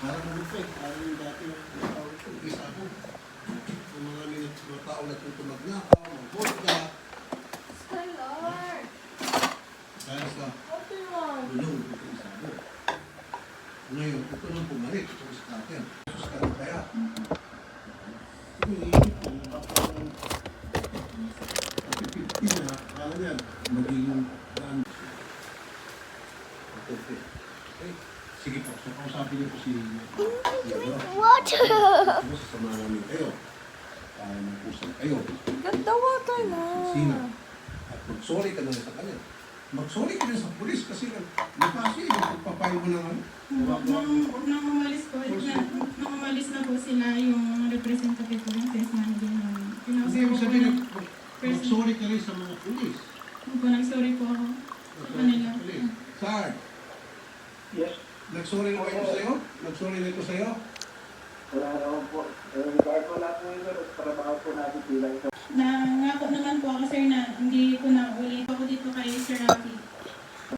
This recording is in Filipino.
Para magupit, parang yung dati yung tawag ito, isa po. Yung mga tao na tutulog na, mag-vodka. Skylar! Dahil sa What do you want? gulong, ito isa po. Ngayon, ito nang pumalit, ito sa starter. Sus ka rin kaya. Ito yung iisip ko, bakit 50 na, kala niyan, magiging okay. Okay. Sige po, so kausapin niyo po si Water! Tapos sasama namin kayo. Para mag-usap kayo. Get the water na. Sina. At mag-sorry ka na sa kanya. Mag-sorry ka na sa pulis kasi napasi, magpapayag mo ng ano. Nung umalis na po sila yung representative ko yung sales manager namin. Hindi, ibig sabihin, mag-sorry ka rin sa mga pulis. Nag-sorry po ako sa kanila. Sir, Yes, nag-sorry na ba ito sa'yo? Nag-sorry na ito sa'yo? wala naman po. Regard ko lang po yun, trabaho po natin bilang Nangako naman po ako sir na hindi ko na ulit ako dito kay Sir Rafi